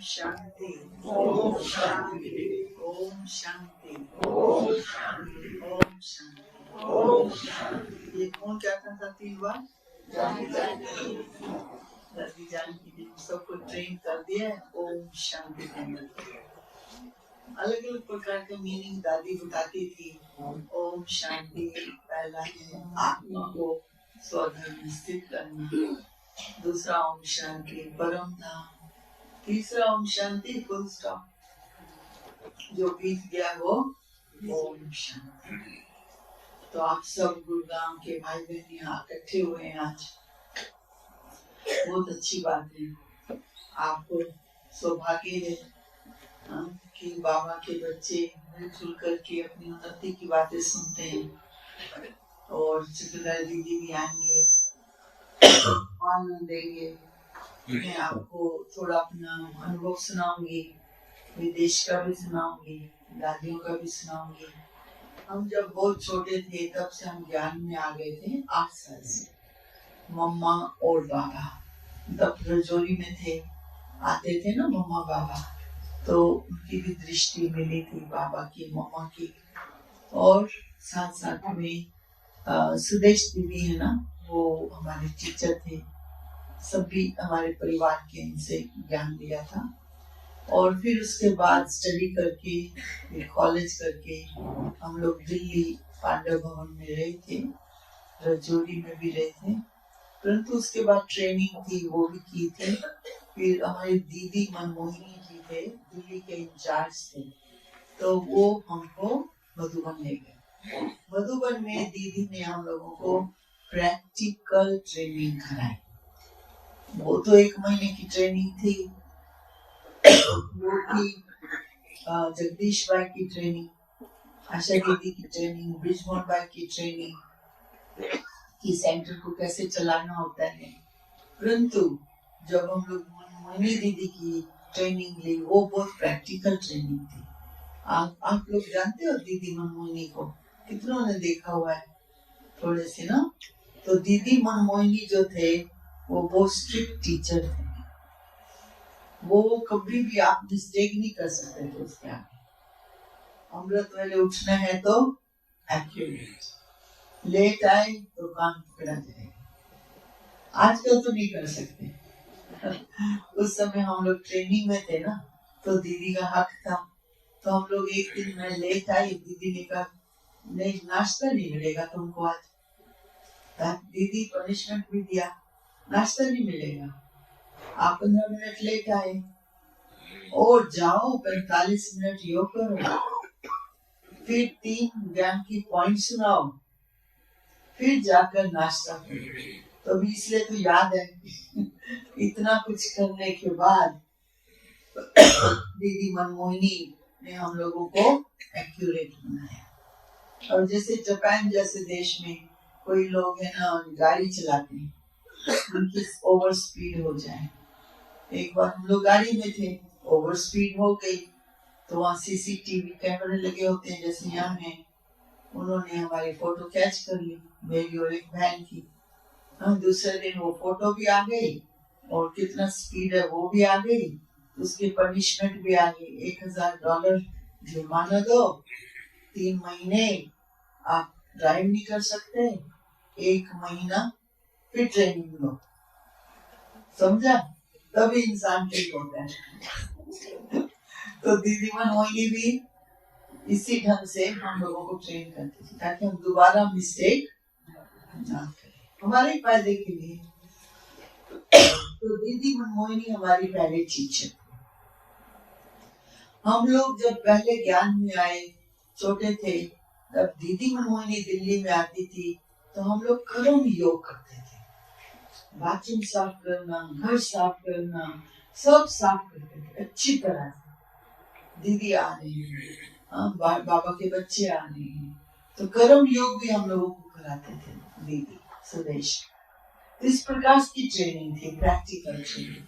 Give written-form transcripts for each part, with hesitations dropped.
शांति ओम शांति ओम शांति ओम शांति ओम शांति ओम शांति। ये कौन कहता था 3 बार? दादी जानकी जी सबको ट्रेन कर दिया है ओम शांति कहने के। अलग अलग प्रकार के मीनिंग दादी बताती थी। ओम शांति पहला है आत्मा को स्वधर्म में स्थित करना, दूसरा ओम शांति परम धाम, तीसरा ओम शांति फुल स्टॉप, जो बीत गया वो ओम शांति। तो आप सब गुरुग्राम के भाई बहन यहाँ इकट्ठे हुए हैं आज, बहुत अच्छी बात है। आपको सौभाग्य है कि बाबा के बच्चे मिलजुल करके अपनी उन्नति की बातें सुनते हैं। और चक्रधर दीदी भी आएंगे, आनंद देंगे। मैं आपको थोड़ा अपना अनुभव सुनाऊंगी, विदेश का भी सुनाऊंगी, दादियों का भी सुनाऊंगी। हम जब बहुत छोटे थे तब से हम ज्ञान में आ गए थे, 8 साल से। मम्मा और बाबा तब रजौरी में थे, आते थे ना मम्मा बाबा, तो उनकी भी दृष्टि मिली थी बाबा की, मम्मा की। और साथ साथ में सुदेश दीदी है ना, वो हमारे टीचर थे। सभी हमारे परिवार के इनसे ज्ञान लिया था। और फिर उसके बाद स्टडी करके, फिर कॉलेज करके हम लोग दिल्ली पांडव भवन में रहे थे, रजौरी में भी रहे थे। परंतु उसके बाद ट्रेनिंग थी, वो भी की थी। फिर हमारी दीदी मनमोहिनी जी थे, दिल्ली के इंचार्ज थे, तो वो हमको मधुबन ले गए। मधुबन में दीदी ने हम लोगों को प्रैक्टिकल ट्रेनिंग कराई। वो तो 1 महीने की ट्रेनिंग थी। वो थी जगदीश भाई की ट्रेनिंग, आशा दीदी की ट्रेनिंग, ब्रिजमोहन भाई की ट्रेनिंग कि सेंटर को कैसे चलाना होता है। परंतु जब हम लोग मनमोहिनी दीदी की ट्रेनिंग ली, वो बहुत प्रैक्टिकल ट्रेनिंग थी। आप लोग जानते हो दीदी मनमोहिनी को? कितनों ने देखा हुआ है? थोड़े से ना। तो दीदी मनमोहिनी जो थे वो बहुत स्ट्रिक्ट टीचर थे। वो कभी भी आप मिस्टेक नहीं कर सकते थे उसके आगे। अमृत वेले उठना है तो एक्यूरेट, लेट आए तो कान पकड़ा जाएगा। आजकल तो नहीं कर सकते। उस समय हम लोग ट्रेनिंग में थे ना, तो दीदी का हक था। तो हम लोग एक दिन मैं लेट आई, दीदी ने कहा नहीं नाश्ता नहीं मिलेगा तुमको आज। दीदी पनिशमेंट भी दिया, नाश्ता नहीं मिलेगा। आप 15 मिनट लेट आए और जाओ 45 मिनट योग करो, फिर 3 ज्ञान की पॉइंट सुनाओ, फिर जाकर नाश्ता करो। तो इसलिए तो याद है इतना कुछ करने के बाद दीदी मनमोहिनी ने हम लोगों को एक्यूरेट बनाया। और जैसे जापान जैसे देश में कोई लोग है ना गाड़ी चलाते हैं, उनकी ओवर स्पीड हो जाए। एक बार हम लोग गाड़ी में थे, ओवर स्पीड हो गई, तो वहाँ सीसीटीवी कैमरे लगे होते हैं जैसे यहाँ है। उन्होंने हमारी फोटो कैच कर ली, मेरी और एक बहन की। दूसरे दिन वो फोटो भी आ गई और कितना स्पीड है वो भी आ गई। उसकी पनिशमेंट भी आ गई, $1000 जुर्माना दो, 3 महीने आप ड्राइव नहीं कर सकते, 1 महीना फिर ट्रेनिंग लो। समझा? तभी इंसान ठीक होता है। तो दीदी मनमोहिनी भी इसी ढंग से हम लोगों को ट्रेन करती थी, ताकि हम दोबारा मिस्टेक ना करें, हमारे फायदे के लिए। तो दीदी मनमोहिनी हमारी पहले टीचर। हम लोग जब पहले ज्ञान में आए, छोटे थे, तब दीदी मनमोहिनी दिल्ली में आती थी, तो हम लोग कर्म योग करते थे। बाथरूम साफ करना, घर साफ करना, सब साफ करते थे अच्छी तरह से। दीदी आ रही है, बाबा के बच्चे आ रहे हैं, तो कर्म योग भी हम लोगों को कराते थे दीदी सुदेश। इस प्रकार की ट्रेनिंग थी, प्रैक्टिकल ट्रेनिंग।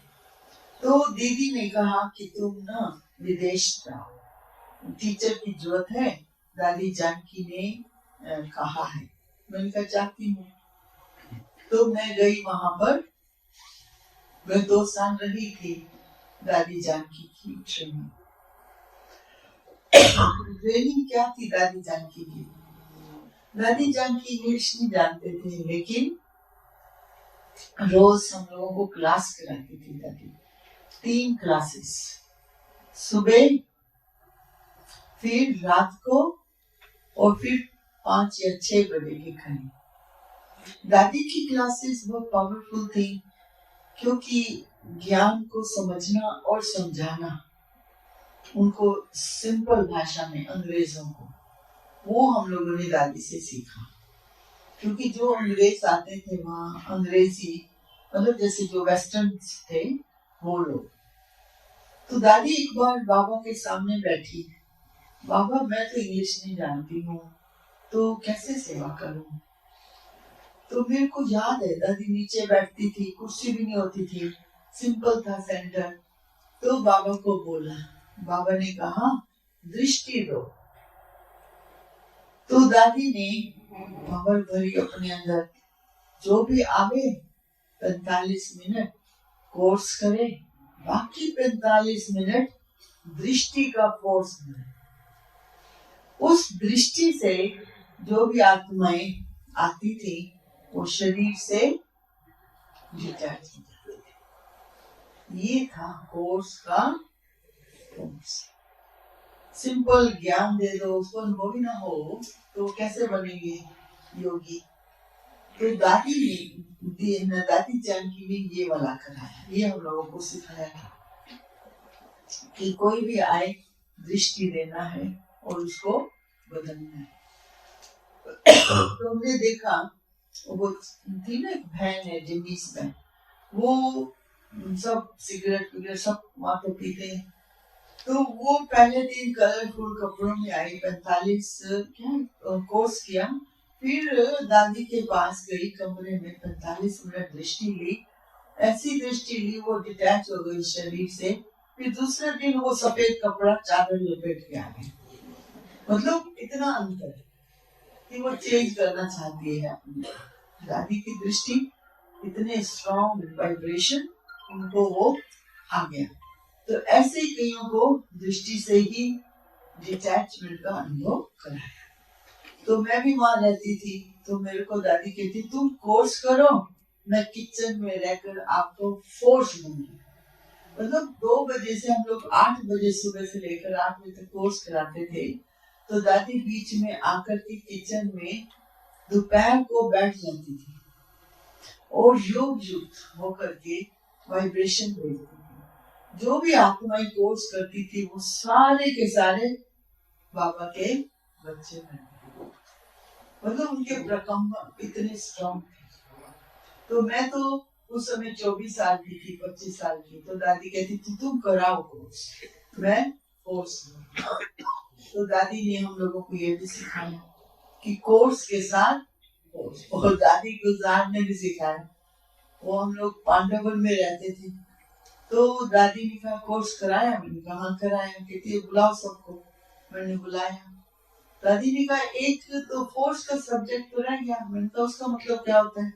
तो दीदी ने कहा कि तुम ना विदेश जाओ, टीचर की जरूरत है, दादी जानकी ने कहा है। मैंने कहा चाहती हूँ। तो मैं गई वहां पर, मैं 2 साल रही थी। दादी जानकी की ट्रेनिंग। ट्रेनिंग क्या थी दादी जानकी की? दादी जानकी इंग्लिश नहीं जानते थे, लेकिन रोज हम लोगों को क्लास कराती थी दादी। 3 क्लासेस, सुबह, फिर रात को, और फिर 5 या 6 बजे की खड़ी। दादी की क्लासेस बहुत पावरफुल थी, क्योंकि ज्ञान को समझना और समझाना उनको सिंपल भाषा में, अंग्रेजों को, वो हम लोगों ने दादी से सीखा। क्योंकि जो अंग्रेज आते थे वहाँ, अंग्रेजी मतलब जैसे जो वेस्टर्न थे वो लोग, तो दादी एक बार बाबा के सामने बैठी, बाबा मैं तो इंग्लिश नहीं जानती हूँ, तो कैसे सेवा करूँ? तो मेरे को याद है दादी नीचे बैठती थी, कुर्सी भी नहीं होती थी, सिंपल था सेंटर। तो बाबा को बोला, बाबा ने कहा दृष्टि दो। तो दादी ने पावर भरी अपने अंदर, जो भी आवे 45 मिनट कोर्स करे, बाकी 45 मिनट दृष्टि का फोर्स मिले। उस दृष्टि से जो भी आत्माएं आती थी वो शरीर से डिटैच हो जाती थी। ये था कोर्स का फोर्स। सिंपल ज्ञान दे दो, उसको अनुभव ही ना हो तो कैसे बनेंगे योगी? तो दादी जानकी ने ये वाला कराया, ये हम लोगों को सिखाया कि कोई भी आए दृष्टि देना है और उसको बदलना है। तो हमने देखा, वो थी ना एक बहन है जिंदीस बहन, वो सब सिगरेट सब वहां पे पीते हैं। तो वो पहले दिन कलरफुल कपड़ों में आई, 45 कोर्स किया, फिर दादी के पास गई कमरे में, 45 मिनट दृष्टि ली, ऐसी दृष्टि ली वो डिटैच हो गई शरीर से। फिर दूसरे दिन वो सफेद कपड़ा चादर लपेट के आ गई। मतलब इतना अंतर कि वो चेंज करना चाहती है अपनी दादी की दृष्टि, इतने स्ट्रॉन्ग वाइब्रेशन उनको वो आ गया। तो ऐसे ही कईयों को दृष्टि से ही डिटैचमेंट का अनुभव कराया। तो मैं भी वहां रहती थी, तो मेरे को दादी कहती तुम कोर्स करो, मैं किचन में रहकर आपको फोर्स दूंगी। मतलब 2 बजे से हम लोग 8 बजे सुबह से लेकर 8 बजे तक कोर्स कराते थे। तो दादी बीच में आकर के किचन में दोपहर को बैठ जाती थी और योग युक्त होकर के वाइब्रेशन भेजती थी। जो भी आत्माएं कोर्स करती थी वो सारे के सारे बाबा के बच्चे बने। मतलब उनके प्रकम्पन इतने स्ट्रॉन्ग थे। तो मैं तो उस समय 24 साल की थी, 25 साल की, तो दादी कहती थी तुम कराओ कोर्स, मैं कोर्स। तो दादी ने हम लोगों को ये भी सिखाया कि कोर्स के साथ कोर्स, और दादी गुलजार ने भी सिखाया। वो हम लोग पांडवन में रहते थे, तो दादी ने कहा कोर्स कराया? मैंने कहा हाँ कराया। कहती है बुलाओ सबको। मैंने बुलाया। दादी ने कहा एक तो फोर्स का सब्जेक्ट तो रह गया। मैंने कहा उसका मतलब क्या होता है?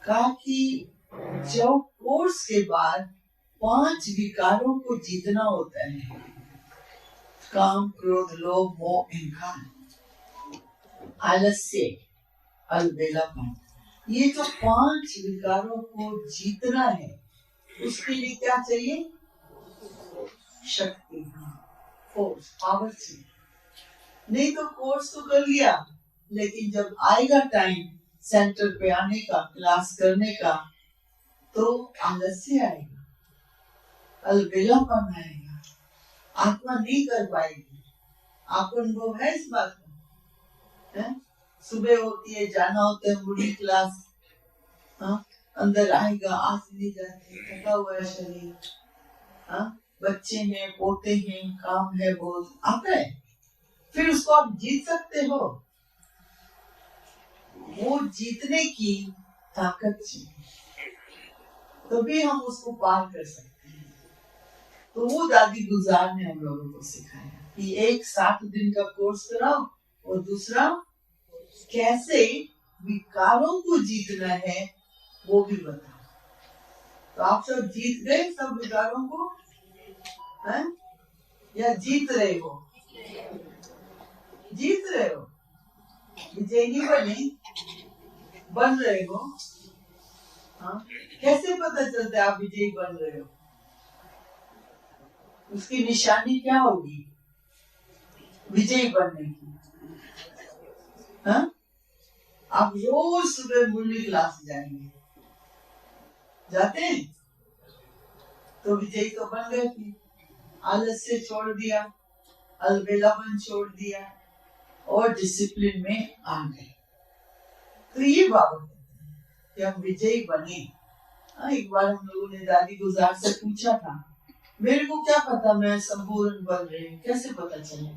कहा कि जब कोर्स के बाद 5 विकारों को जीतना होता है, काम, क्रोध, लोभ, मोह, अहंकार, आलस्य, अलबेलापन, ये जो 5 विकारों को जीतना है, उसके लिए क्या चाहिए? शक्ति, फोर्स, पावर चाहिए। नहीं तो कोर्स तो कर लिया, लेकिन जब आएगा टाइम सेंटर पे आने का, क्लास करने का, तो आलस्य आएगा, अलबेलापन आएगा, आत्मा नहीं कर पाएगी। आपको अनुभव है इस बात का? है? सुबह होती है, जाना होता है मुड़ी क्लास, हाँ? अंदर आएगा, आज नहीं जाते, थका हुआ है शरीर, हाँ? बच्चे हैं, पोते हैं, काम है, बहुत आता है। फिर उसको आप जीत सकते हो। वो जीतने की ताकत चाहिए, तभी हम उसको पार कर सकते हैं। तो वो दादी गुलजार ने हम लोगों को सिखाया कि एक 7 दिन का कोर्स कराओ, और दूसरा कैसे विकारों को जीतना है वो भी बताओ। तो आप सब जीत गए सब विकारों को? हैं? या जीत रहे हो? जीत रहे हो, विजयी बने, बन रहे हो। हाँ? कैसे पता चलता है आप विजयी बन रहे हो? उसकी निशानी क्या होगी विजयी बनने की? हाँ? आप रोज सुबह मुरली क्लास जाएंगे, जाते हैं तो विजयी तो बन गए थे। आलस से छोड़ दिया, अलबेलापन छोड़ दिया और डिसिप्लिन में आ गए। तो ये बाबा कि हम विजयी बने। एक बार हम लोगों ने दादी गुजार से पूछा था, मेरे को क्या पता मैं संपूर्ण बन रही हूँ, कैसे पता चले?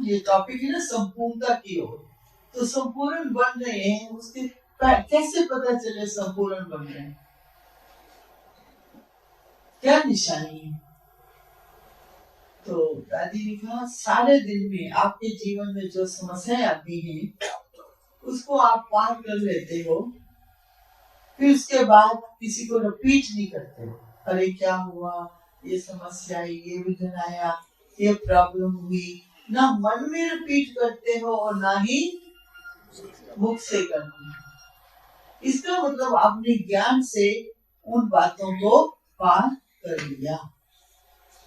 ये टॉपिक है ना संपूर्णता की ओर। तो संपूर्ण बन रहे हैं, उसके कैसे पता चले संपूर्ण बन रहे हैं? क्या निशानी है? तो दादी ने कहा सारे दिन में आपके जीवन में जो समस्याएं आती हैं उसको आप पार कर लेते हो, फिर उसके बाद किसी को रिपीट नहीं करते हो। अरे क्या हुआ, ये समस्या, ये विघ्न आया, ये प्रॉब्लम हुई, ना मन में रिपीट करते हो और ना ही मुख से करते हो। इसका मतलब आपने ज्ञान से उन बातों को पार कर लिया।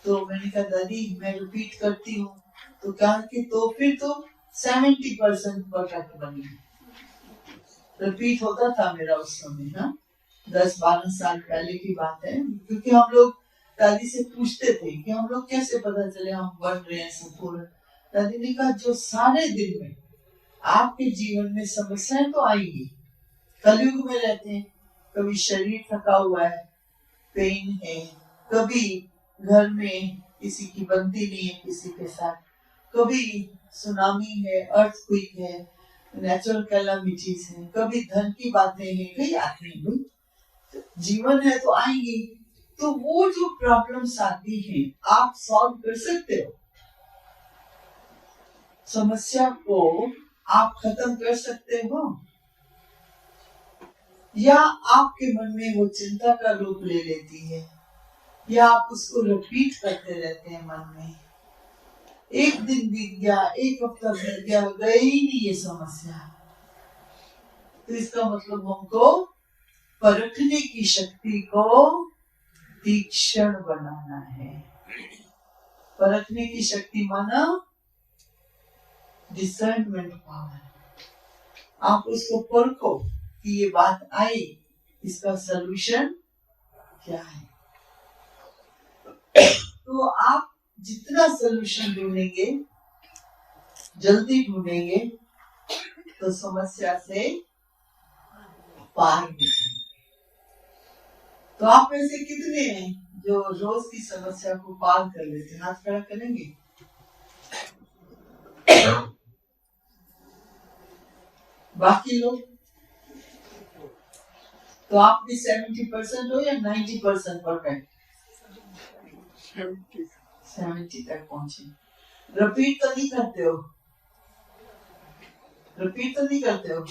तो मैंने कहा दादी मैं रिपीट करती हूँ, तो कहा कि तो फिर तो 70% परफेक्ट बनी। रिपीट होता था मेरा उस समय, हाँ 10-12 साल पहले की बात है। क्योंकि हम लोग दादी से पूछते थे कि हम लोग कैसे पता चले हम बन रहे हैं संपूर्ण। दादी ने कहा जो सारे दिन में आपके जीवन में समस्याएं तो आएंगी, कलयुग में रहते हैं, कभी शरीर थका हुआ है, पेन है, कभी घर में किसी की बनती नहीं है किसी के साथ, कभी सुनामी है, अर्थक्वेक है, नेचुरल कैलामिटीज है, कभी धन की बातें हैं, कई आती हैं। जीवन है तो आएंगी। तो वो जो प्रॉब्लम्स आती हैं आप सॉल्व कर सकते हो, समस्या को आप खत्म कर सकते हो, या आपके मन में वो चिंता का रूप ले लेती है, या आप उसको रिपीट करते रहते हैं मन में। एक दिन बीत गया, एक हफ्ता बीत गया, गई ही नहीं ये समस्या। तो इसका मतलब हमको परखने की शक्ति को तीक्ष्ण बनाना है। परखने की शक्ति माना डिसर्नमेंट पावर। आप उसको परखो कि ये बात आई, इसका सलूशन क्या है। तो आप जितना सलूशन ढूंढेंगे, जल्दी ढूंढेंगे, तो समस्या से पार निकलेंगे। तो आप में से कितने हैं जो रोज की समस्या को पार कर लेते हैं? हाथ खड़ा करेंगे। बाकी लोग तो आप भी 70% हो या 90% परफेक्ट? 70 तक पहुंचे। रिपीट तो नहीं करते हो? रिपीट तो नहीं करते हो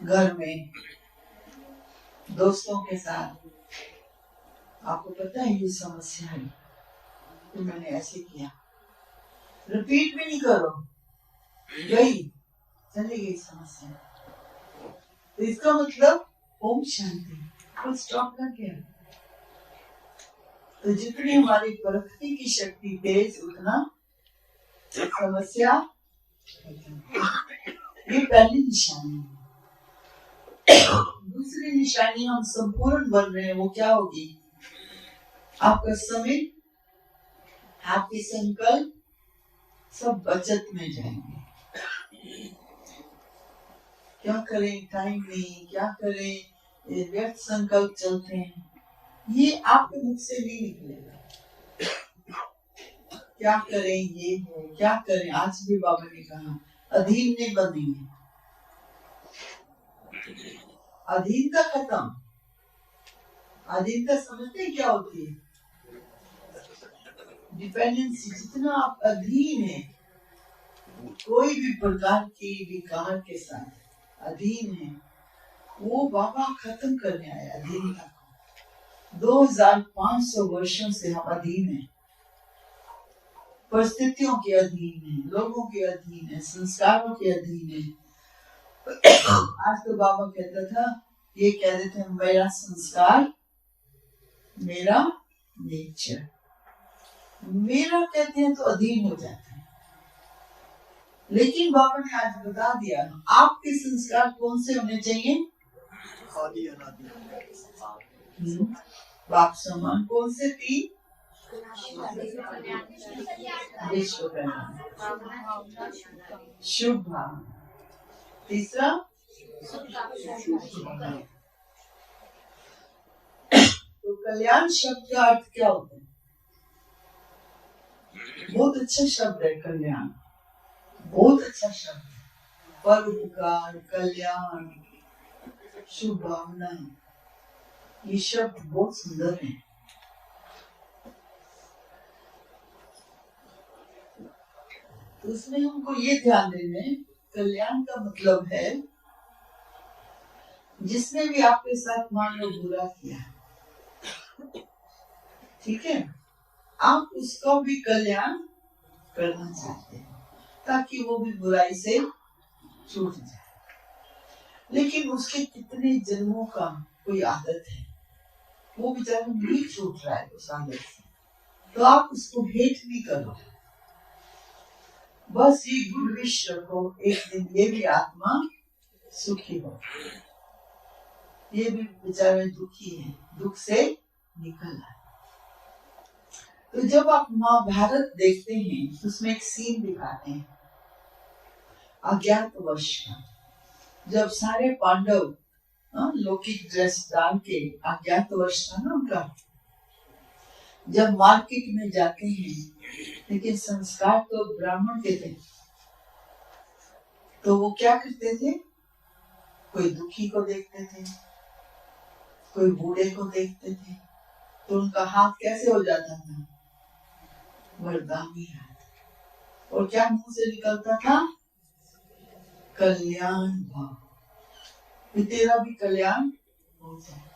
घर में दोस्तों के साथ? आपको पता है ये समस्या है तो मैंने ऐसे किया, रिपीट भी नहीं करो, गई चली गई समस्या। तो इसका मतलब ओम शांति, फुल स्टॉप कर गया। तो जितनी हमारी परखने की शक्ति तेज, उतना समस्या। ये पहली निशानी है। दूसरी निशानी हम संपूर्ण बन रहे हैं, वो क्या होगी? आपका समय, आपके संकल्प सब बचत में जाएंगे। क्या करें, टाइम नहीं, क्या करें, ये व्यर्थ संकल्प चलते हैं, ये आपके मुख से नहीं निकलेगा। क्या करें, ये है, क्या करें। आज भी बाबा ने कहा अधीन नहीं बनेंगे, अधीनता खत्म। अधीनता समझते हैं क्या होती है? डिपेंडेंसी। जितना आप अधीन है कोई भी प्रकार की विकार के साथ अधीन है, वो बाबा खत्म करने आया अधीनता को। 2500 वर्षों से हम अधीन हैं, परिस्थितियों के अधीन है, लोगों के अधीन है, संस्कारों के अधीन है। आज तो बाबा कहता था, ये कहते थे मेरा संस्कार मेरा नेचर, मेरा कहते हैं तो अधीन हो जाते हैं। लेकिन बाबा ने आज बता दिया आपके संस्कार कौन से होने चाहिए? बाप समान। कौन से? 3 विश्व कल्याण, शुभ भावना, तीसरा तो कल्याण शब्द का अर्थ क्या होता है? बहुत अच्छा शब्द है कल्याण, बहुत अच्छा शब्द है। परोपकार, कल्याण, शुभ भावना, ये शब्द बहुत सुंदर है। तो उसमें हमको ये ध्यान देना है, कल्याण का मतलब है जिसने भी आपके साथ मान लो बुरा किया, ठीक है, आप उसका भी कल्याण करना चाहते हैं ताकि वो भी बुराई से छूट जाए। लेकिन उसके कितने जन्मों का कोई आदत है, वो बेचारा नहीं छूट रहा है उस आदत से, तो आप उसको हेट नहीं करो, बस ये गुड विश रखो, एक दिन ये भी आत्मा सुखी हो। ये भी बेचारे दुखी है, दुख से निकल आए। तो जब आप महाभारत देखते हैं तो उसमें एक सीन दिखाते हैं अज्ञातवश का, जब सारे पांडव लौकिक ड्रेस डाल के, अज्ञातवश था ना उनका, जब मार्केट में जाते हैं, लेकिन संस्कार तो ब्राह्मण के थे, तो वो क्या करते थे? कोई दुखी को देखते थे, कोई बूढ़े को देखते थे, तो उनका हाथ कैसे हो जाता था? वरदानी हाथ। और क्या मुंह से निकलता था? कल्याण भाव, कि तेरा भी कल्याण हो जाए।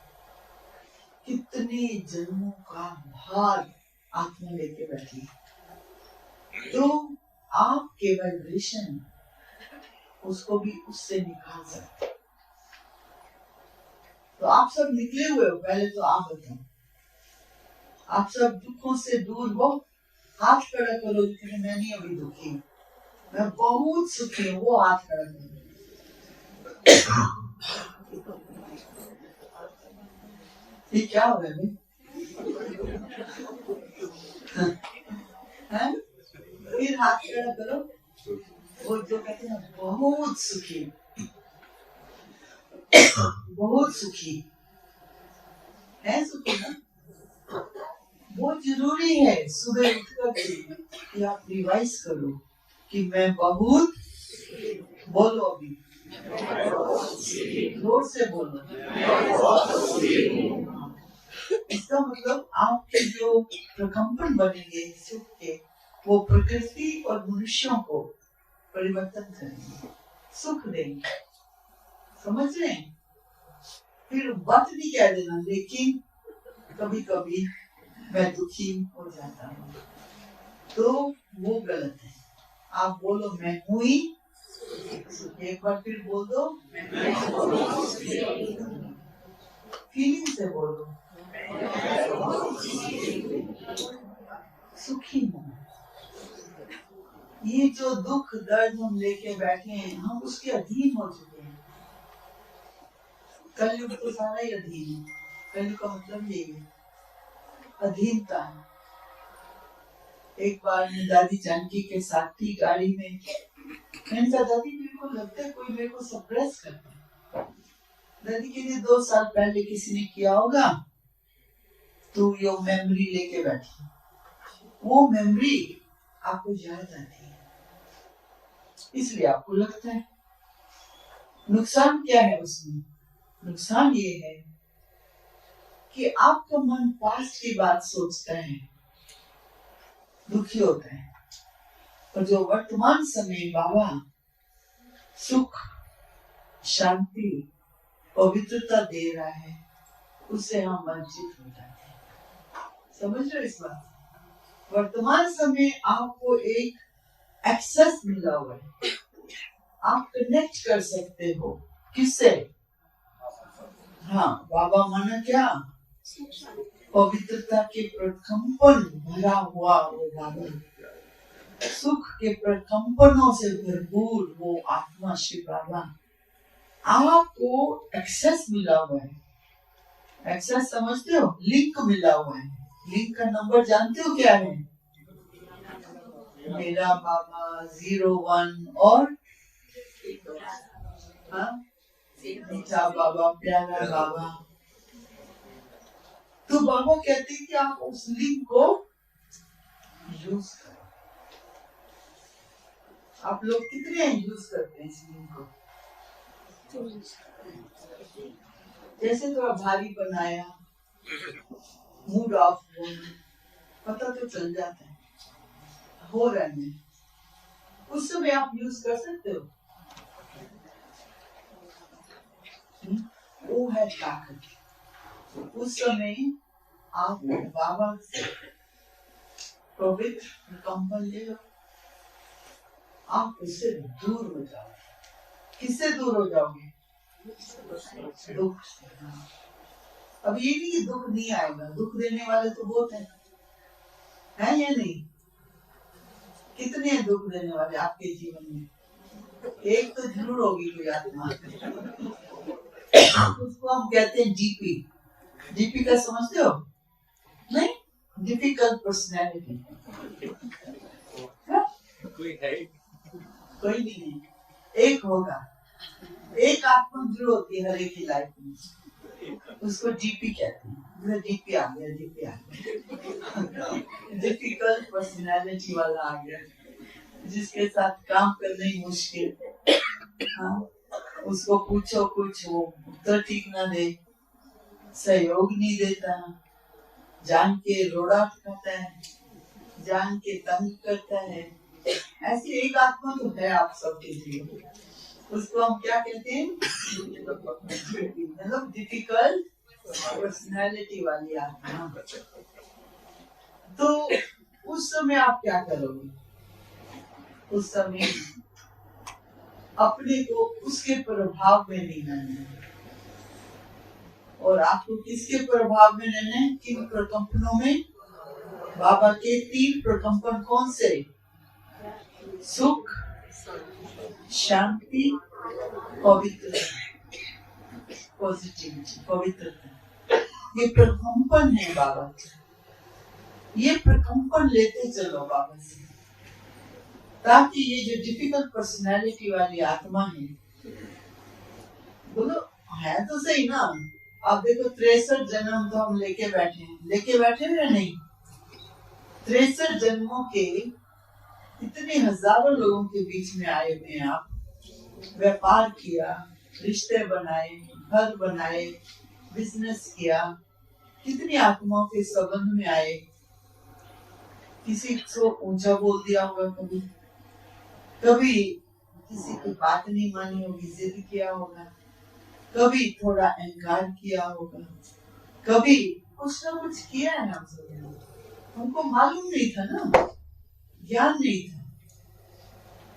कितने जन्मों का भार आत्मा लेके बैठी, तो आपके वाइब्रेशन उसको भी उससे निकाल सकते। तो आप सब निकले हुए हो, पहले तो आप बताओ, आप सब दुखों से दूर हो, हाथ खड़ा करो, लेकिन मैं नहीं अभी दुखी हूँ, मैं बहुत सुखी हूँ, वो हाथ खड़ा करो। ये क्या हो रहा है? फिर हाथ खड़ा करो, वो जो कहते हैं बहुत सुखी, बहुत सुखी है, सुखी ना, बहुत जरूरी है सुबह उठकर कि आप रिवाइज करो कि मैं बहुत, बोलो अभी जोर से बोलो, इसका मतलब आपके जो प्रकंपन बनेंगे सुख के, वो प्रकृति और मनुष्यों को परिवर्तन करेंगे, सुख देंगे, समझ रहे हैं? फिर बात नहीं कह देना, लेकिन कभी कभी मैं दुखी हो जाता हूँ, तो वो गलत है। आप बोलो मैं हुई, एक बार फिर बोल दो, फीलिंग से बोलो, सुखी हूँ। ये जो दुख दर्द हम लेके बैठे हैं, हम उसके अधीन हो चुके हैं। कलयुग तो सारा ही अधीन है, कलयुग का मतलब यही है, अधीनता। एक बार मैं दादी जानकी के साथ थी गाड़ी में, मैंने कहा दादी मेरे को लगता है कोई मेरे को सप्रेस करता है। दादी के लिए 2 साल पहले किसी ने किया होगा, तो ये मेमोरी लेके बैठी, वो मेमोरी आपको याद आती है, इसलिए आपको लगता है। नुकसान क्या है उसमें? नुकसान ये है कि आपका मन पास्ट की बात सोचता है, दुखी होता है, और जो वर्तमान समय बाबा सुख, शांति, पवित्रता दे रहा है, उससे हम वंचित हो जाते हैं। समझ रहे हो इस बात? वर्तमान समय आपको एक एक्सेस मिला हुआ है, आप कनेक्ट कर सकते हो। किससे? हाँ, बाबा माना क्या? पवित्रता के प्रकंपन भरा हुआ वो बाबा, सुख के प्रकंपनों से भरपूर वो आत्मा श्री बाबा, आपको एक्सेस मिला हुआ है। एक्सेस समझते हो? लिंक मिला हुआ है। लिंक का नंबर जानते हो क्या है? मेरा बाबा 01 और मीठा बाबा, प्यारा बाबा। तो बाबा कहते हैं कि आप उस लिंक को यूज करो। आप लोग कितने यूज करते हैं इस लिंक को? जैसे थोड़ा भारी बनाया, मूड ऑफ हो, पता तो चल जाता है हो रहा है, उस समय आप यूज कर सकते हो। वो है ताकत। उस समय आप बाबा से पवित्र कंपन ले लो, आप उससे दूर हो जाओ। किससे दूर हो जाओगे? दुख से। अब ये नहीं कि दुख नहीं आएगा, दुख देने वाले तो बहुत है या नहीं? कितने हैं दुख देने वाले आपके जीवन में? एक तो जरूर होगी कोई आत्मा। उसको हम कहते हैं डीपी। डीपी का समझते हो? नहीं, डिफिकल्ट पर्सनैलिटी। कोई है? कोई नहीं है, एक होगा। एक आत्मा जरूर होती है हर एक की लाइफ में, उसको डीपी कहते हैं। डीपी आ गया, डीपी आ गया। डिफिकल्ट पर्सनैलिटी वाला आ गया, जिसके साथ काम करना ही मुश्किल। हाँ, उसको पूछो कुछ, वो उत्तर ठीक ना दे, सहयोग नहीं देता, जान के रोड़ा खाता है, जान के तंग करता है। ऐसी एक आत्मा तो है आप सबके जीवन। उसको हम क्या कहते हैं? मतलब डिफिकल्ट पर्सनैलिटी वाली आत्मा। तो उस समय आप क्या करोगे? उस समय अपने को उसके प्रभाव में नहीं रहना है। और आपको किसके प्रभाव में रहना है? किन प्रकंपनों में? बाबा के 3 प्रकंपन कौन से? सुख, शांति, पवित्रता, पॉजिटिविटी, पवित्रता। ये प्रकंपन है बाबा के। ये प्रकंपन लेते चलो बाबा से, ताकि ये जो डिफिकल्ट पर्सनालिटी वाली आत्मा है, बोलो है तो सही ना। आप देखो 63 जन्म तो हम लेके बैठे हैं नहीं? 63 जन्मों के इतने हजारों लोगों के बीच में आए हुए हैं आप। व्यापार किया, रिश्ते बनाए, घर बनाए, बिजनेस किया, कितनी आत्माओं के संबंध में आए। किसी को ऊंचा बोल दिया होगा, कभी किसी की बात नहीं मानी होगी, जिद किया होगा, कभी थोड़ा अहंकार किया होगा, कभी कुछ ना कुछ किया है हम सब। हमको मालूम नहीं था ना, ज्ञान नहीं था।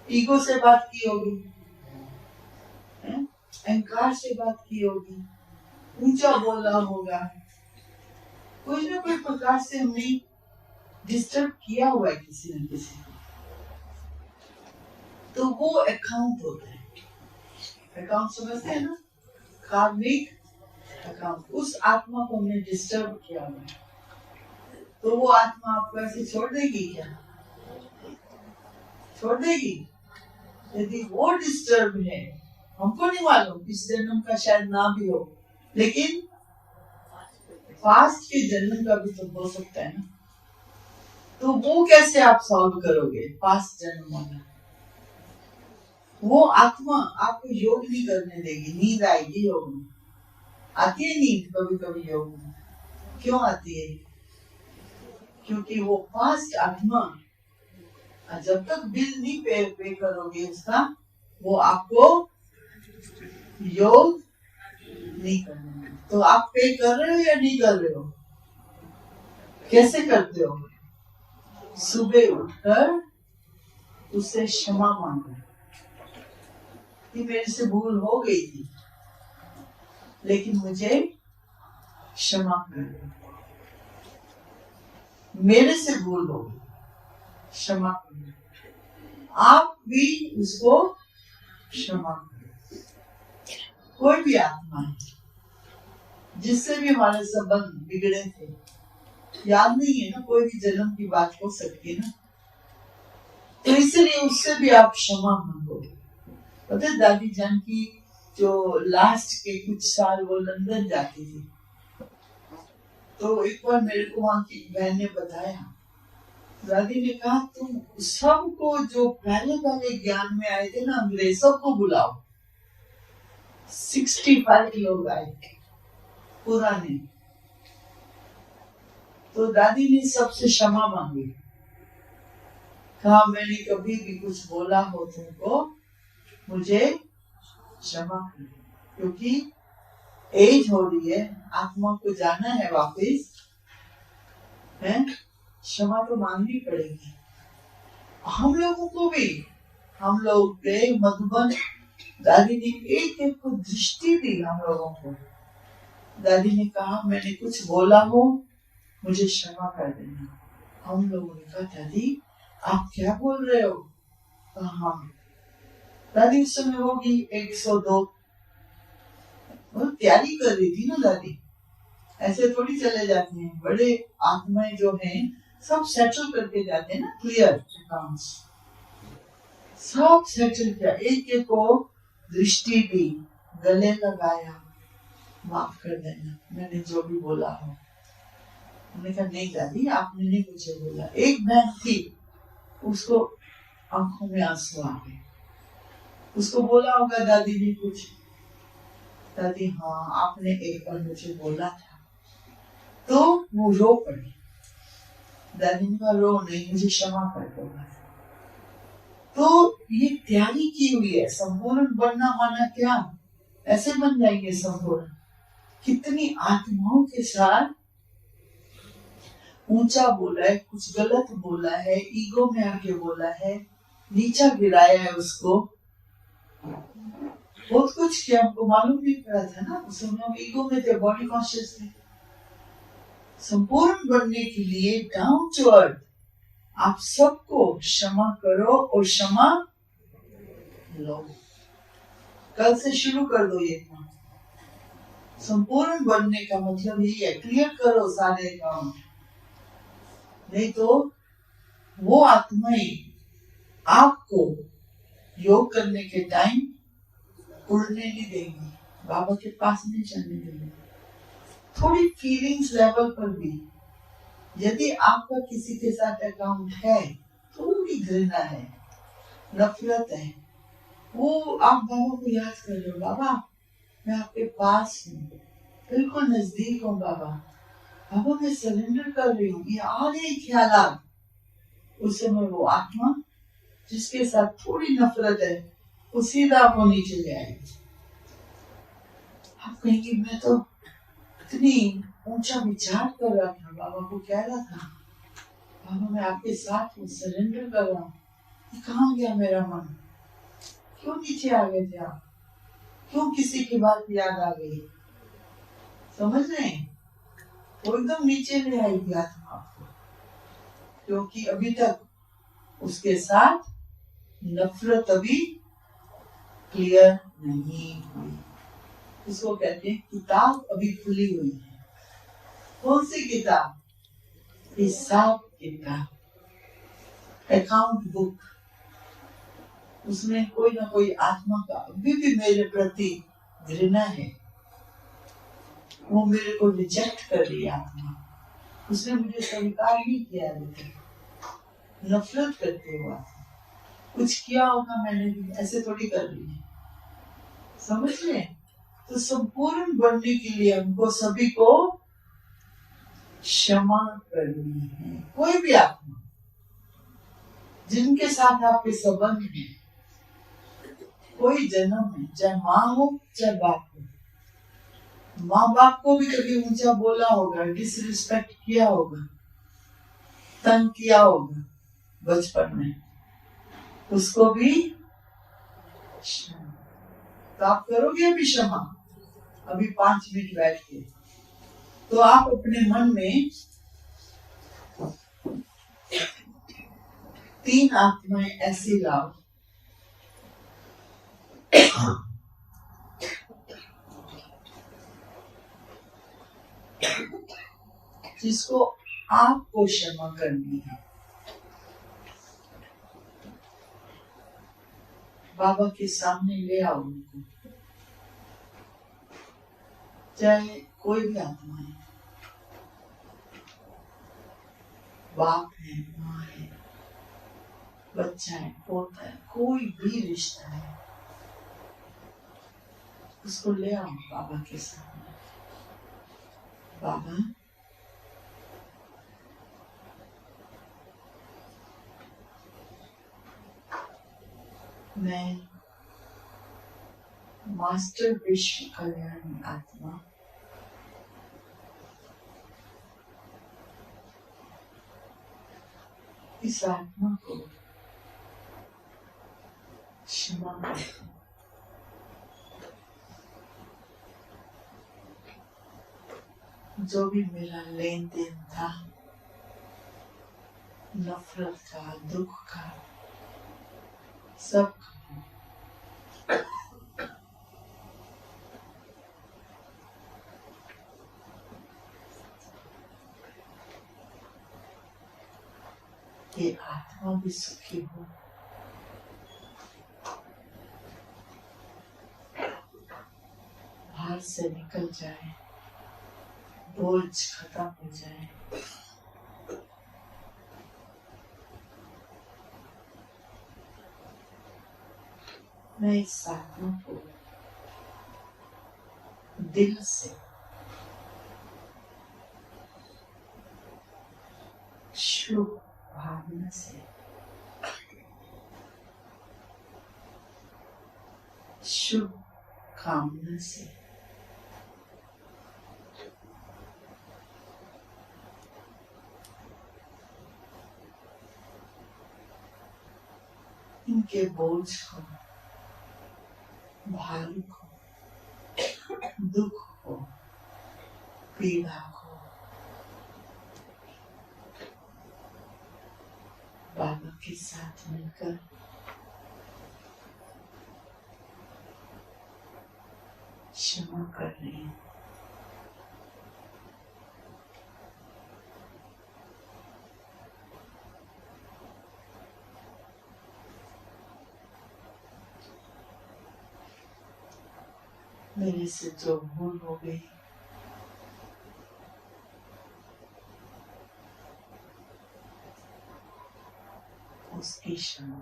ईगो से बात की होगी, अहंकार से बात की होगी, ऊंचा बोला होगा, कोई ना कोई प्रकार से हमने डिस्टर्ब किया हुआ है किसी न किसी को। तो वो अकाउंट होता है। अकाउंट समझते हैं ना? कार्मिक अकाउंट। उस आत्मा को हमने डिस्टर्ब किया हुआ है, तो वो आत्मा आपको ऐसे छोड़ देगी क्या? छोड़ देगी? यदि वो डिस्टर्ब है, हमको नहीं मालूम, इस जन्म का शायद ना भी हो, लेकिन पास्ट के जन्म का भी तो हो सकता है ना। तो वो कैसे आप सॉल्व करोगे? पास्ट जन्म वाला वो आत्मा आपको योग नहीं करने देगी। नींद आएगी योग में, आती है नींद कभी कभी योग में। क्यों आती है? क्योंकि वो पास्ट आत्मा जब तक बिल नहीं पे करोगे उसका, वो आपको योग नहीं करने। तो आप पे कर रहे हो या नहीं कर रहे हो? कैसे करते हो? सुबह उठकर उससे क्षमा मांगो कि मेरे से भूल हो गई थी, लेकिन मुझे क्षमा कर दो। मेरे से भूल हो गई, क्षमा कर दो। आप भी उसको क्षमा करो। कोई भी आत्मा है जिससे भी हमारे संबंध बिगड़े थे, याद नहीं है ना, कोई भी जन्म की बात हो सकती है ना, तो इसलिए उससे भी आप क्षमा मांगो। पता है दादी जान की जो लास्ट के कुछ साल वो लंदन जाती थी, तो एक बार मेरे को वहां की बहन ने बताया, दादी ने कहा तुम सबको जो पहले पहले ज्ञान में आए थे ना अंग्रेज, सबको बुलाओ। 65 लोग आए पुराने। तो दादी ने सबसे क्षमा मांगी, कहा मैंने कभी भी कुछ बोला हो तुमको, मुझे क्षमा कर, क्योंकि एज हो रही है, आत्मा को जाना है वापस, है क्षमा तो मांगनी पड़ेगी। हम लोगों को भी, हम लोग गए मधुबन, दादी ने एक एक को दृष्टि दी हम लोगों को। दादी ने कहा मैंने कुछ बोला हो मुझे क्षमा कर देना। हम लोगों ने कहा दादी आप क्या बोल रहे हो? हाँ दादी उस समय होगी 102, तैयारी कर रही थी ना दादी, ऐसे थोड़ी चले जाते हैं। बड़े आत्माएं जो हैं सब सेटल करके जाते हैं ना, क्लियर अकाउंट्स सब सेटल किया, एक एक को दृष्टि दी, गले लगाया, माफ कर देना मैंने जो भी बोला हो। उन्होंने कहा नहीं दादी आपने नहीं मुझे बोला। एक बहन थी उसको आंखों में आंसू आ गए, उसको बोला होगा दादी ने कुछ, दादी हाँ आपने एक बार मुझे बोला था, तो वो रो पड़ी। दादी ने कहा रो नहीं, मुझे क्षमा कर दो। तो ये तैयारी की हुई है, संपूर्ण बनना माना क्या ऐसे बन जाएंगे संपूर्ण। कितनी आत्माओं के साथ ऊंचा बोला है, कुछ गलत बोला है, ईगो में आके बोला है, नीचा गिराया है उसको, बहुत कुछ किया, हमको मालूम नहीं पड़ा था ना, उस समय हम ईगो में थे, बॉडी कॉन्शियस थे। संपूर्ण बनने के लिए डाउन टू अर्थ आप सबको क्षमा करो और क्षमा लो। कल से शुरू कर दो ये काम। संपूर्ण बनने का मतलब यही है, क्लियर करो सारे अकाउंट, नहीं तो वो आत्माएं आपको योग करने के टाइम उड़ने नहीं देंगी, बाबा के पास नहीं चलने देंगे। थोड़ी फीलिंग्स लेवल पर भी यदि आपका किसी के साथ अकाउंट है, थोड़ी घृणा है, नफरत है, वो आप बाबा को याद कर रहे हो, बाबा मैं आपके पास हूँ, बिल्कुल नजदीक हूँ बाबा, बाबा मैं सरेंडर कर रही हूँ, ये आ रहे ख्यालात, उस समय वो आत्मा जिसके साथ थोड़ी नफरत है वो सीधा आपको नीचे ले आएगी। आप कहेंगे मैं तो इतनी ऊंचा विचार कर रहा था, बाबा को कह रहा था बाबा मैं आपके साथ हूँ, सरेंडर कर रहा हूँ, ये कहाँ गया मेरा मन? क्यों नीचे आ गए थे आप? क्यों किसी की बात याद आ गई? समझ रहे हैं? वो एकदम नीचे ले आएगी आत्मा आपको, क्योंकि अभी तक उसके साथ नफरत अभी क्लियर नहीं हुई। इसको कहते हैं किताब अभी खुली हुई है। कौन सी किताब? हिसाब किताब, अकाउंट बुक। उसमें कोई ना कोई आत्मा का अभी भी मेरे प्रति घृणा है, वो मेरे को रिजेक्ट कर रही आत्मा, उसने मुझे स्वीकार नहीं किया, नफरत करते हुआ कुछ किया होगा मैंने भी, ऐसे थोड़ी कर रही है। समझ रहे? तो संपूर्ण बनने के लिए हमको सभी को क्षमा करनी है। कोई भी आत्मा जिनके साथ आपके संबंध है, कोई जन्म है, चाहे माँ हो चाहे बाप हो, माँ बाप को भी कभी ऊंचा बोला होगा, डिसरिस्पेक्ट किया होगा, तंग किया होगा बचपन में, उसको भी क्षमा। तो आप करोगे अभी क्षमा, अभी 5 मिनट बैठ के। तो आप अपने मन में 3 आत्माएं ऐसी लाओ जिसको आपको क्षमा करनी है। बाबा के सामने ले आओ उनको, चाहे कोई भी आत्मा है, बाप है, माँ है, बच्चा है, पोता है, कोई भी रिश्ता है, उसको ले आओ बाबा के सामने। बाबा, मैं मास्टर विश्व कल्याण आत्मा इस आत्मा को क्षमा करता हूं। जो भी मेरा लेन देन था, नफरत का, दुख का, सब ये आत्मा भी सुखी हो, बाहर से निकल जाए, बोझ खत्म हो जाए। मैं इस आत्मा को दिल से शुभ भावना से, शुभ कामना से इनके बोझ को, भार को, दुख को, पीड़ा को बाबा के साथ मिलकर क्षमा कर रहे हैं। मेरे से जो भूल हो गई उसकी क्षमा।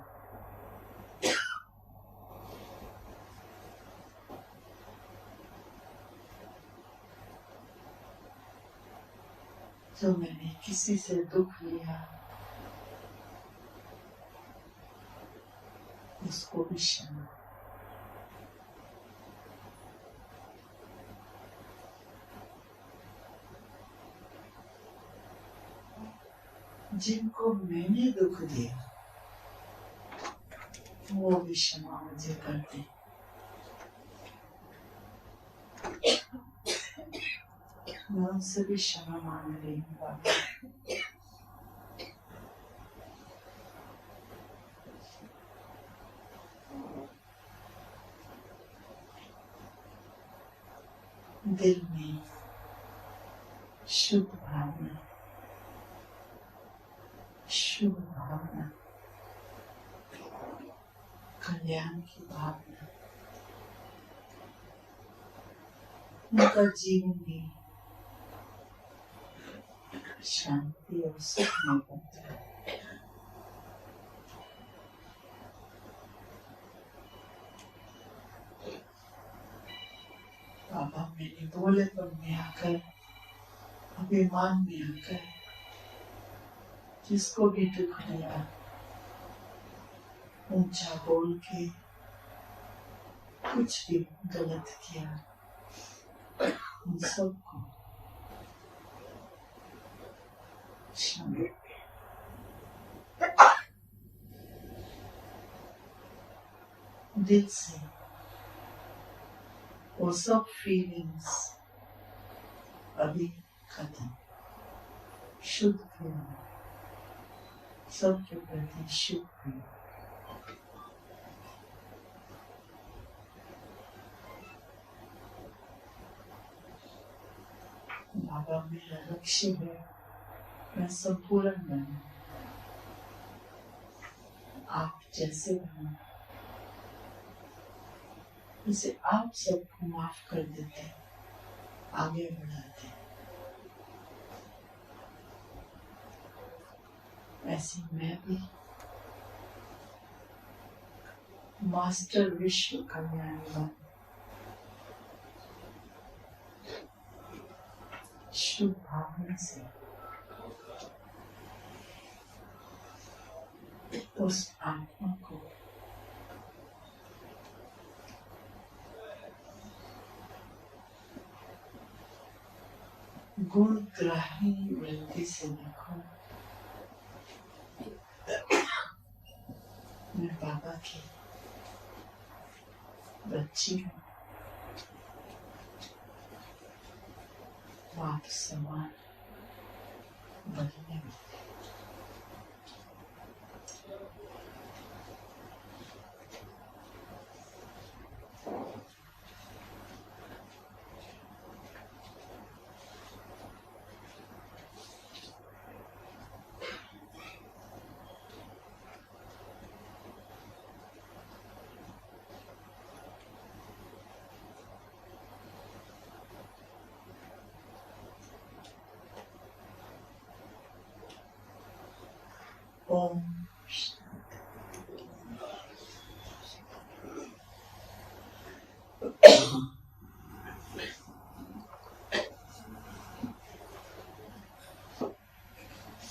जो मैंने किसी से दुख लिया उसको भी क्षमा। जिनको मैंने दुख दिया वो भी क्षमा मुझे कर दे। मैं उनसे भी क्षमा मांग रही हूँ बाबा। दिल में शुभ भावना, शुभ भावना, कल्याण की भावना, उनका जीवन भी शांति और सुख में बनता है। बाबा मेरे भोलेपन में आकर, अभिमान में आकर जिसको भी दुख दिया, ऊंचा बोल के कुछ भी गलत किया, उन सबको क्षमा। दिल से वो सब फीलिंग्स अभी खत्म, शुद्ध प्रेम, सबके प्रति शुद्ध प्रेम। बाबा मेरा लक्ष्य है मैं संपूर्ण बनूं, आप जैसे बनूं, उसे आप सबको माफ कर देते, आगे बढ़ाते। ऐसे मैं भी मास्टर विश्व कल्याण बन, शुभ भावना से उस आत्मा को गुणग्राही वृत्ति से देखो। मैं बाबा की बच्ची हूँ, बाप समान बनने में ओम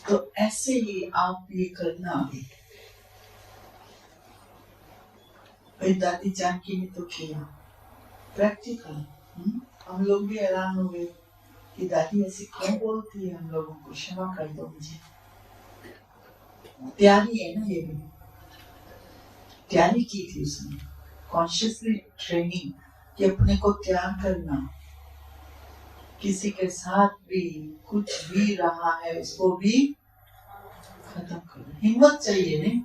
तो ऐसे ही आप ये करना भी। भाई दादी जानकी ने तो किया प्रैक्टिकल। हम लोग भी हैरान हो गए कि दादी ऐसी क्यों बोलती है हम लोगों को, क्षमा कर दो मुझे। तैयारी है ना, ये भी तैयारी की थी उसने, कॉन्शियसली ट्रेनिंग कि अपने को तैयार करना, किसी के साथ भी कुछ भी रहा है उसको भी खत्म करना। हिम्मत चाहिए, नहीं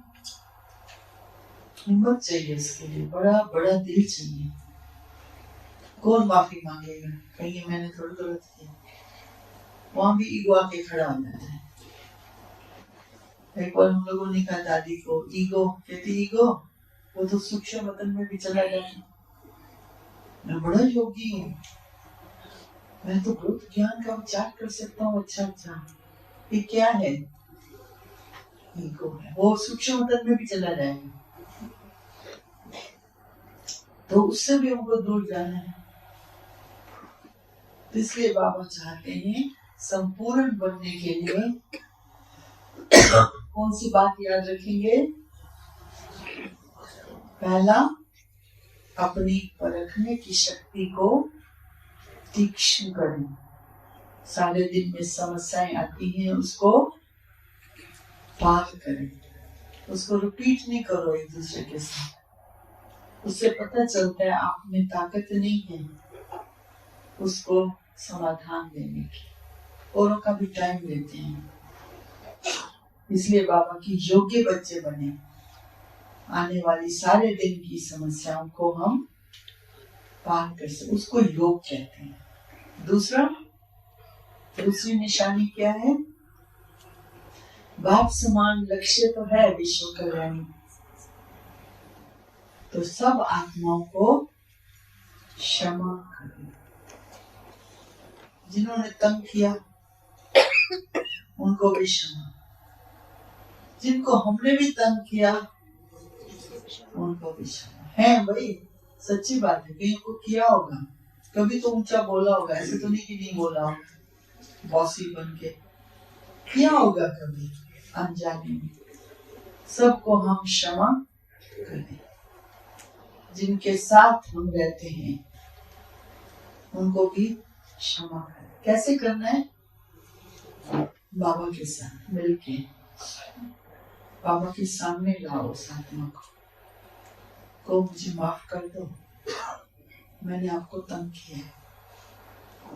हिम्मत चाहिए इसके लिए, बड़ा बड़ा दिल चाहिए। कौन माफी मांगेगा, कहीं मैंने थोड़ा गलत किया, वहां भी ईगो आके खड़ा हो जाता है। एक बार हम लोगों ने कहा दादी को, ईगो कहती ईगो वो तो सूक्ष्म वतन में भी चला जाता, मैं बड़ा योगी हूँ, मैं तो बहुत ज्ञान का उच्चार कर सकता हूँ, अच्छा अच्छा, ये क्या है? ईगो है, वो सूक्ष्म वतन में भी चला जाएगा। तो उससे भी हमको दूर जाना है। तो इसलिए बाबा चाहते हैं संपूर्ण बनने के लिए कौन सी बात याद रखेंगे? पहला, अपनी परखने की शक्ति को तीक्ष्ण करें। सारे दिन में समस्याएं आती हैं, उसको पार करें, उसको रिपीट नहीं करो एक दूसरे के साथ। उससे पता चलता है आप में ताकत नहीं है उसको समाधान देने की। औरों का भी टाइम लेते हैं, इसलिए बाबा की योग्य बच्चे बने, आने वाली सारे दिन की समस्याओं को हम पार कर सके, उसको योग कहते हैं। दूसरी निशानी क्या है? बाप समान लक्ष्य तो है विश्व कल्याण, तो सब आत्माओं को क्षमा करें। जिन्होंने तंग किया उनको भी क्षमा, जिनको हमने भी तंग किया उनको भी क्षमा। है भाई, सच्ची बात है, कहीं को किया होगा, कभी तो ऊंचा बोला होगा, ऐसे तो नहीं कि नहीं बोला होगा, बॉसी बन के किया होगा कभी अनजाने में। सबको हम क्षमा करें। जिनके साथ हम रहते हैं उनको भी क्षमा करें। कैसे करना है? बाबा के साथ मिलके बाबा के सामने लाओ उस आत्मा को को मुझे माफ कर दो, मैंने आपको तंग किया है,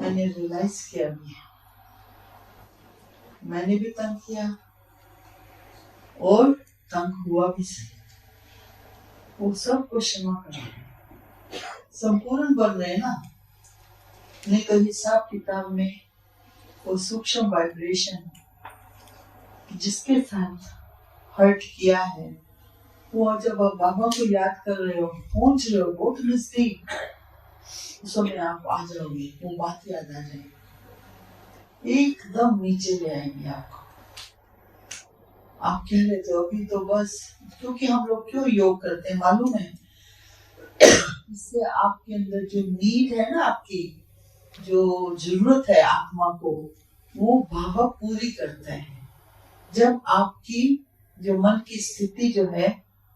मैंने रियलाइज किया भी है, मैंने भी तंग किया और तंग हुआ भी सही, वो सबको क्षमा करो। संपूर्ण बन रहे ना, नहीं तो हिसाब किताब में वो सूक्ष्म वाइब्रेशन जिसके साथ हर्ट किया है, वो जब आप बाबा को याद कर रहे हो, पहुंच रहे हो बहुत नजदीक, उस समय आप आ जाओगे, वो बात याद आ जाएगी, एकदम नीचे ले आएंगे आपको। आप कह रहे थे अभी तो बस, क्योंकि हम लोग क्यों योग करते हैं मालूम है? इससे आपके अंदर जो नीड है ना, आपकी जो जरूरत है आत्मा को, वो बाबा पूरी करता है। जब आपकी जो मन की स्थिति जो है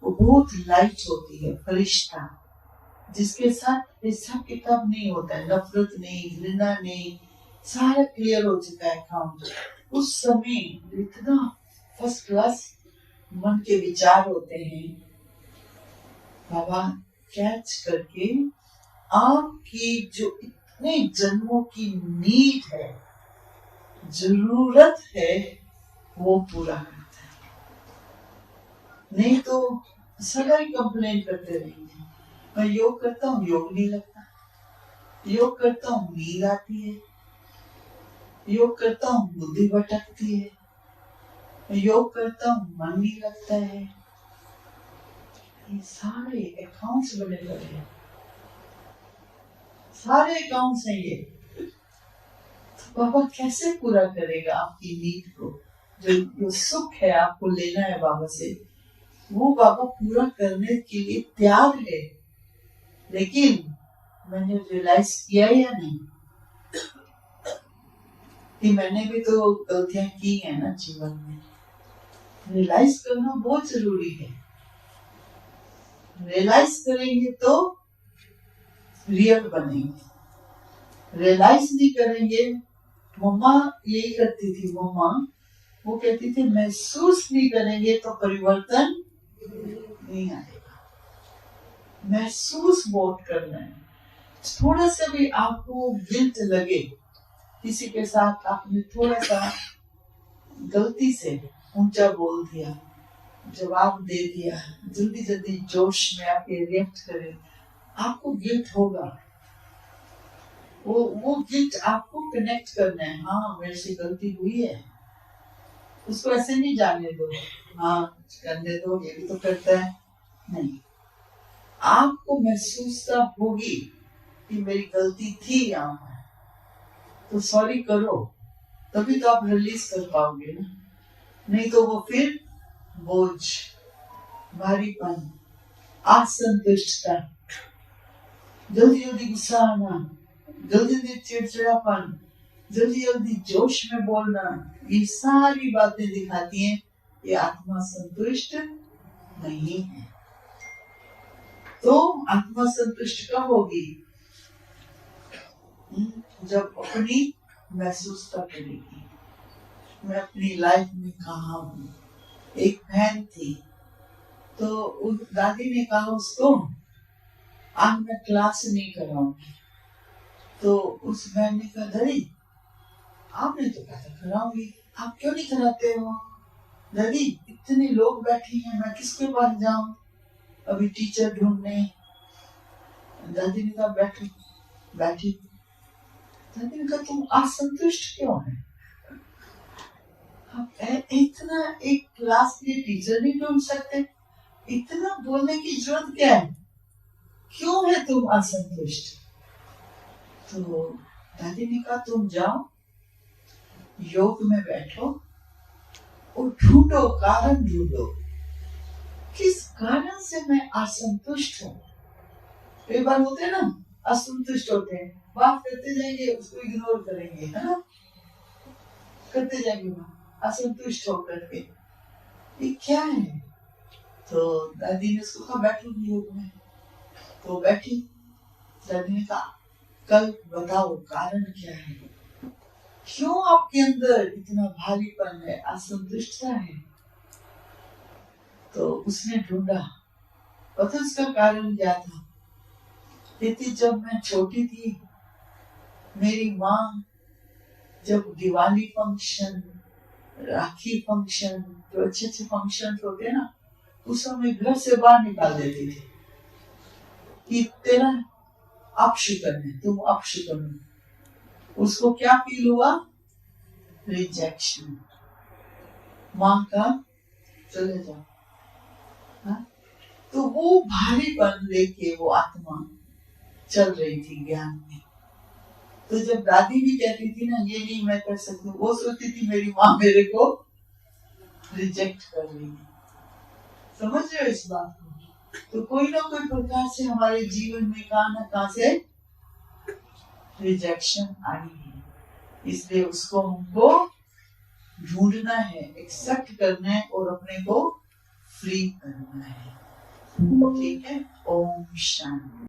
वो बहुत लाइट होती है, फरिश्ता, जिसके साथ हिसाब किताब नहीं होता है, नफरत नहीं, घृणा नहीं, सारा क्लियर हो चुका है अकाउंट, उस समय इतना फर्स्ट क्लास मन के विचार होते हैं, बाबा कैच करके आपकी जो इतने जन्मों की नीड है, जरूरत है, वो पूरा करता है। नहीं तो सदा ही कंप्लेन करते रहेंगे, मैं योग करता हूँ, योग नहीं लगता, योग करता हूँ, नींद आती है, योग करता हूँ, बुद्धि भटकती है, योग करता हूँ, मन नहीं लगता है। ये सारे अकाउंट्स बने पड़े हैं, सारे अकाउंट्स हैं ये। तो बाबा कैसे पूरा करेगा आपकी नीड को? जो सुख है आपको लेना है बाबा से, वो बाबा पूरा करने के लिए तैयार है, लेकिन मैंने रियलाइज किया या नहीं कि मैंने भी तो गलतियां की है ना जीवन में। रियलाइज करना बहुत जरूरी है, रियलाइज करेंगे तो रियल बनेंगे, रियलाइज नहीं करेंगे। मम्मा यही करती थी, मम्मा वो कहती थी महसूस नहीं करेंगे तो परिवर्तन नहीं आएगा, महसूस बहुत करना है। थोड़ा सा भी आपको गिल्ट लगे, किसी के साथ आपने थोड़ा सा गलती से ऊंचा बोल दिया, जवाब दे दिया, जल्दी जल्दी जोश में आके रिएक्ट करें, आपको गिल्ट होगा। वो गिल्ट आपको कनेक्ट करना है, हाँ मेरे से गलती हुई है, उसको ऐसे नहीं जाने दो, हाँ करने दो, ये भी तो करता है, नहीं, आपको महसूस होगी कि मेरी गलती थी यहाँ पर, तो सॉरी करो, तभी तो आप रिलीज कर पाओगे ना, नहीं तो वो फिर बोझ, भारीपन, असंतुष्टता, जल्दी जल्दी गुस्सा आना, जल्दी जल्दी चिड़चिड़ापन, जल्दी जल्दी जोश में बोलना, ये सारी बातें दिखाती हैं ये आत्मा संतुष्ट नहीं है। तो आत्मा संतुष्ट कब होगी? जब अपनी महसूसता करेगी, मैं अपनी लाइफ में कहाँ हूँ। एक बहन थी, तो उस दादी ने कहा उसको आज मैं क्लास नहीं कराऊंगी, तो उस बहन ने कहा दादी आपने तो कहा था कराऊंगी, आप क्यों नहीं कराते हो? दादी इतने लोग बैठे हैं, मैं किसके पास जाऊं अभी टीचर ढूंढने। दादी ने कहा बैठो, बैठी। दादी ने कहा तुम असंतुष्ट क्यों है? आप इतना एक क्लास के टीचर नहीं ढूंढ सकते? इतना बोलने की जरूरत क्या है? क्यों है तुम असंतुष्ट? तो दादी ने कहा तुम जाओ योग में बैठो और ढूंढो, कारण ढूंढो, किस कारण से मैं असंतुष्ट हूँ। कई बार होते हैं ना, असंतुष्ट होते हैं, बात करते जाएंगे, उसको इग्नोर करेंगे, है ना, करते जाएंगे बात असंतुष्ट होकर के, ये क्या है? तो दादी ने उसको कहा बैठो योग में, तो बैठी। दादी ने कहा कल बताओ कारण क्या है, क्यों आपके अंदर इतना भारीपन है, असंतुष्टता है? तो उसने ढूंढा पता उसका कारण क्या था? कहती जब मैं छोटी थी, मेरी माँ जब दिवाली फंक्शन, राखी फंक्शन, जो अच्छे अच्छे फंक्शन होते हैं ना, उस समय घर से बाहर निकाल देती थी कि तेरा अपशुकन है, तुम अपशुकन हो। उसको क्या फील हुआ? रिजेक्शन। माँ का चले जाओ। हाँ? तो वो भारीपन लेके वो आत्मा चल रही थी ज्ञान में। तो जब दादी भी कहती थी ना, ये नहीं मैं कर सकती, वो सोचती थी मेरी माँ मेरे को रिजेक्ट कर रही है। समझ रहे हो इस बात को? तो कोई ना कोई प्रकार से हमारे जीवन में कहां ना कहां से रिजेक्शन आई है, इसलिए उसको हमको ढूंढना है, एक्सेप्ट करना है और अपने को फ्री करना है। ठीक है। ओम शांति।